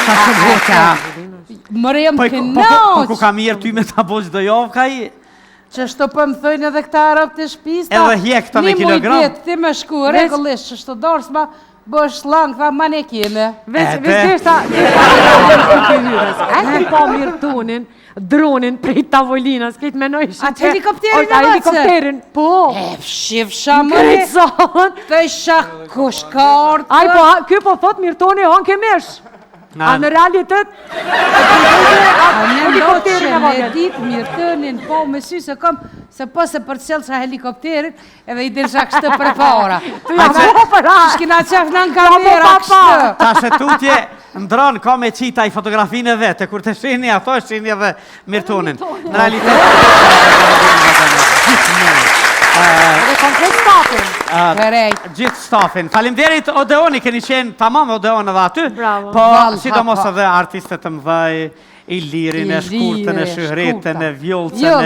sa që boqa. Mërëm kënoq. Po ku ka mirë ty me ta boq do javë ka i? Që shto për më thëjnë edhe këta arab të shpis. Edhe hjek të me kilogram. Një mujt ti me shku, regullisht, që shto dorës ma bësh lang, tha ma ne kime. Veç deshta e po mirë tunin, dronin prej tavolinas, këtë menojshin atë helikopterin e vëtëse? Helikopterin, po. E fshifsha mëri. Krejtëson. Të isha kushkart. Aj, po, kjo po thot mirë tuni, on ke mesh. A në realitet, helikopterin e Në vogël. ditë mirëtënin, po me sy se kom, se po se për cëllë sa helikopterin, edhe i dirsha kështë për para. Të jam po për a. Shkina qef në në kamera kështë. Ta se tutje ndronë ka me qita i fotografinë e vete, kur të shini ato, shini edhe mirëtonin. Në realitet... Dhe komplet stafin. Gjithë stafin. Falimderit Odeoni, keni qenë tamam Odeon edhe aty. Bravo. Po, sidomos edhe artistët të mëdhej, Ilirin, e Shkurtën, e Shyhretën, e Vjollcën,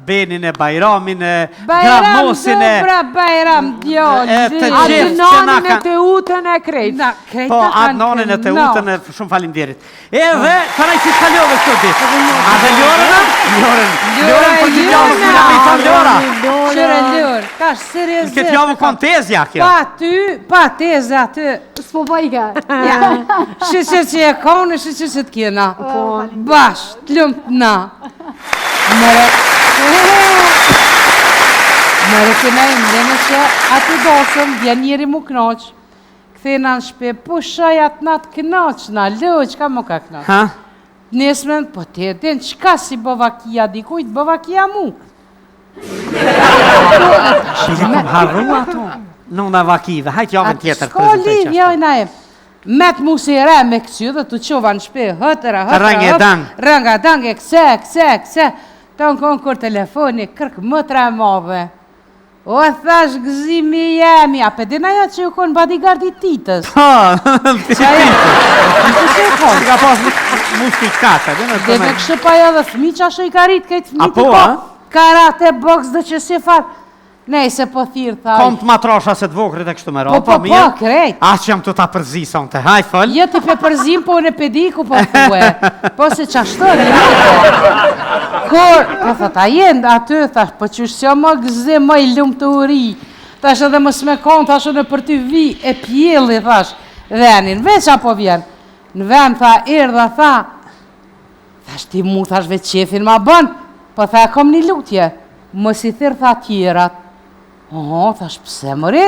Benin, e Bajramin, e Gramosin, e... Bajram, djallë. Adnanin e të utën e krejtë. Po, Adnanin e të utën e shumë falimderit. Edhe, përaj që s'kalove këtë ditë. A dhe Ljorën? Ljorën për këtë javë s'kina me i thonë Ljora. Qëre Ljorë, ka seriosisht. Këtë javë kontezja kjo. Pa tezja ty. S'po bajga. Shqyqe që e kone, shqyqe që t'kjena. Bash, t'lumë t'na. Mëre këna i mdene që aty dosëm, vjen njeri mu knoq. Këthena në shpe, po shajat na t'knoq, na lëq, ka mu ka knoq. Ha? Nesmen, po te din, qka si bovakia dikujt, bovakia mu. Shili kom harru ato. Nuna vakive, hajt javën tjetër. Shko liv, jojna e. Met mu si re me këcy dhe të qova në shpe, hëtëra, rënga dang, e këse. Ta në konë kur telefoni, kërk më tre madhe. O, thash gëzimi jemi, a pedina ja që ju konë bodyguard i titës. Ha, Qa e? Që e konë? ka pas mustikata. Dhe me kështë pa jo dhe fmi që ashtë i ka rritë këtë fmi Apo, a? Karate, boks dhe që si farë. Nej, se po thirë, thaj. Kom të matrasha se të vokrit e kështu me ro. Po, krejt. A që jam të ta përzi son të haj, fëll. Jo të pe përzim, po në pediku po thue. Po se qashtër, Kur, po thot, a jend aty, thash, po qështë që më gëzim, më i lumë të uri. Thash edhe më s'me konë, thash edhe për ty vi e pjelli, thash, venin, veç apo vjen. Në ven, tha, erdha, tha, thash, ti mu, thash, veç qefin ma bën, po tha, kom një lutje, më si thirë, tha, tjerat. Oho, thash, pse mëri?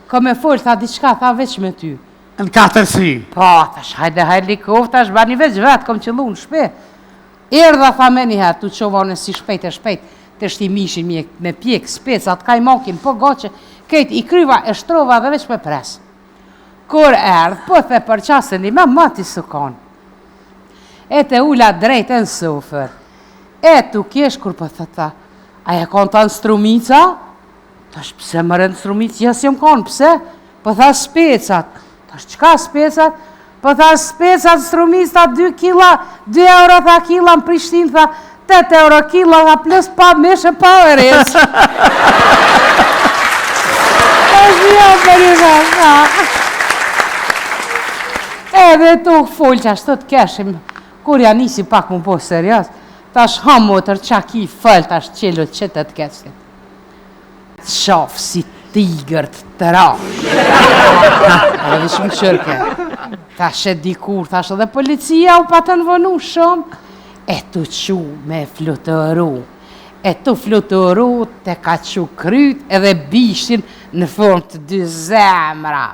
Ko me folë, tha, diçka, tha, veç me ty. Në 4 sy. Po, thash, hajde likov, thash, bani veç vetë, kom qëllu në shpe. Erdha, tha, me njëherë, tu qovone si shpejt, të shti mishin me pjek, specat, ka i mokin, po goqe, kejt, i kryva, e shtrova dhe veç me pres. Kur erdh, po the për qasën i me mati së konë. E te ula drejt e në sofer. E tu kesh, kur po thëta, aja konë ta në strumica? Tash, pse më rëndë strumica? Jas jam konë, pse? Po tha specat. Tash, qka specat? Po tha specat strumica, 2 kila, 2 euro tha kila në Prishtinë, tha 8 euro kila, tha plus pa meshe pa ërec. Tash, jo për i tha. Edhe tu full që ashtë të keshim, kur ja nisi pak mu po serios, tash hamotër qa ki fëll, tash qelët që të keshim. Shaf si tigër të rash. Edhe dhe shumë qërke. Tash e dikur, tash edhe policia u pa të nëvënu shumë, e tu qu me flutëru. E tu flutëru të ka qu kryt edhe bishin në formë të 2 zemra.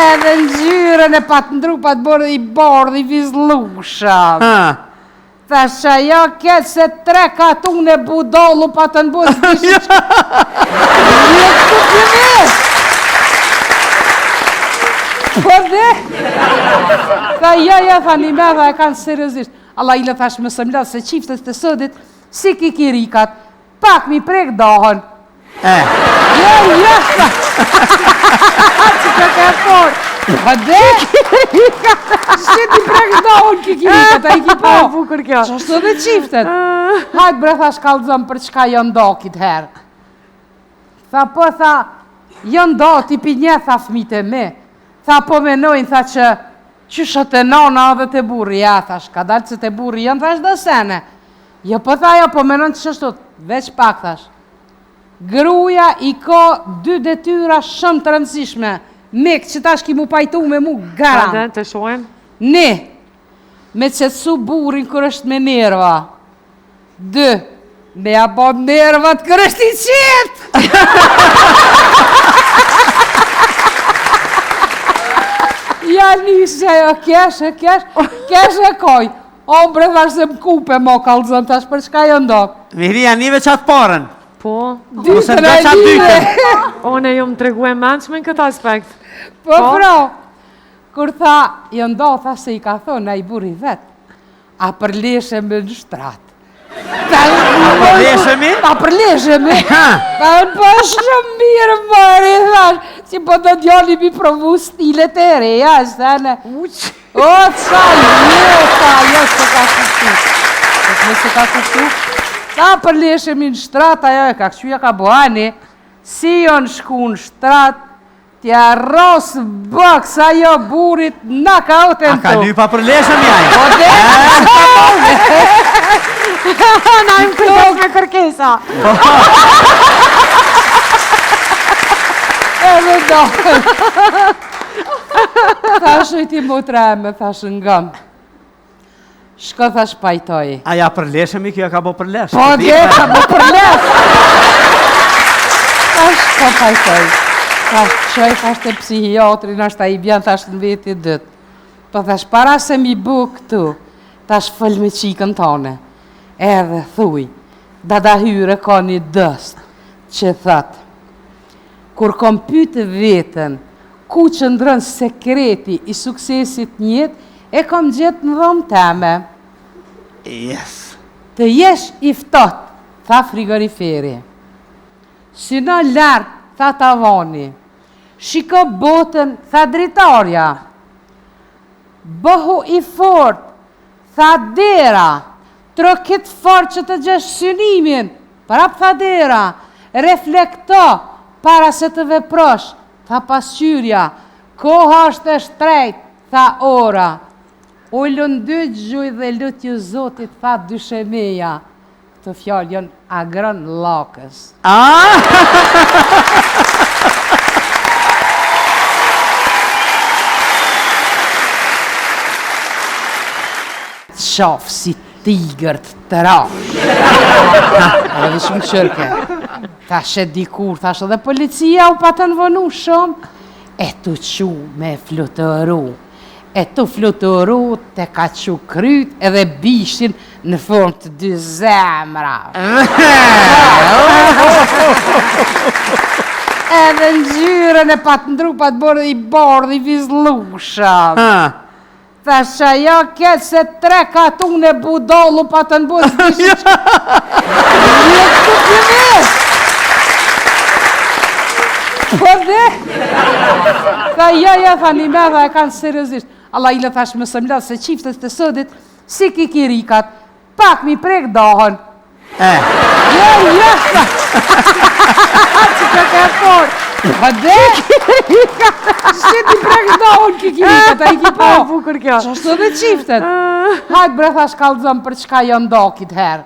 Edhe në gjyren e pat ndru, pat bërë i bardh i vizlusham. Thash që jo këtë se 3 katun e budallu pa të nëbos bishin që... Një këtë të njës! Po dhe? Tha ja, tha një me dhe e kanë seriosisht. Allah i le thash më sëmlat se qiftet të sëdit, si kikirikat, pak mi prek dohën. Ja, tha. Që të ka forë. Po dhe? Si ti prek dohën kikirikat, a i ki po. Bukur kjo. Që ashtu dhe qiftet. Hajt bre, thash kalzëm për qka jo ndokit herë. Tha po, tha, Jënë do, tipi një, tha fmit e me. Tha po menojnë, tha që shët e nona dhe të burri. Ja, thash, ka dalë që të burri jënë, thash dhe sene. Jo, po tha, jo, po menojnë që shtot, veç pak, thash. Gruja i ka 2 detyra shumë të rëndësishme. Mek, që tash ki mu pajtu me mu, garan. Të shohem. Ne, me qëtësu burin kër është me nerva. 2, me abon nervat kër është i qetë. Ja nisë që jo, kesh e koj. Ombre thash se më kupe mo kalëzën, tash për çka jo ndok. Miria, nive qatë parën. Po, Ose në qatë dytën. one ju më tregu e mençme në këtë aspekt. Po, pra, kur tha, jo ndo, tha se i ka thonë, a i buri vetë, a përleshe me në shtratë. Përleshemi? Ta përleshemi. Ta në po është shumë mirë, mëri, thash, si po të djali mi provu stilet e reja, shtane. O, qa, jo, se ka kështu. Se ka kështu. Ta përleshemi në shtratë, ajo e ka këshuja ka boani, si jo në shku në shtratë, tja rosë bëks ajo burit na ka ote në A ka një pa përleshemi ajë? O dhe? Na im kujtos me kërkesa. Edhe do. Thashë i ti mu treme, thashë ngëm. Shko thash pajtoj. A ja përleshemi, kjo ka bo përlesh. Po dhe, ka bo përlesh. Thash shko pajtoj. Thash qoj, thash të psihiatrin, ashtë a i bjan, thash në veti dëtë. Po thash, para se mi bu këtu, thash fëll me qikën tone. Edhe thuj, dada hyre ka një dëst, që thët, kur kom pytë vetën, ku që ndrën sekreti i suksesit njët, e kom gjithë në dhomë teme. Yes. Të jesh i ftot, tha frigoriferi. Si në lartë, tha tavani. Shiko botën, tha dritarja. Bëhu i fort, tha dera. Trokit fort që të gjesh synimin, prap tha dera. Reflekto, para se të veprosh, tha pasqyrja. Koha është e shtrejt, tha ora. Ullën 2 gjuj dhe lut ju Zotit, tha dyshemeja. Këtë fjallë janë agrën lakës. Qafë si tigërt të rash. Edhe dhe shumë qërke. Thashe dikur, thashe dhe policia u pa të nëvënu shumë. E tu qu me flutëru. E tu flutëru te ka qu kryt edhe bishin në formë të 2 zemra. Edhe në gjyren e pa të ndru pa të bërë i bardh i vizlushëm. Thasha, jo ketë se 3 katun e budallu pa të nëbës bishin që... Një të përvesh! Po dhe? Tha, jo, tha një me dhe e kanë seriosisht. Allah ila thash më sëmlat se qiftet të sëdit, si kikirikat, pak mi prek dahën. Jo, tha. Që që ke fort. Po dhe? Si ti prek dahën kikirikat, a i ki po. Bukur kjo. Që është dhe qiftet. Hajtë bre thash kalëzëm për çka jo ndokit herë.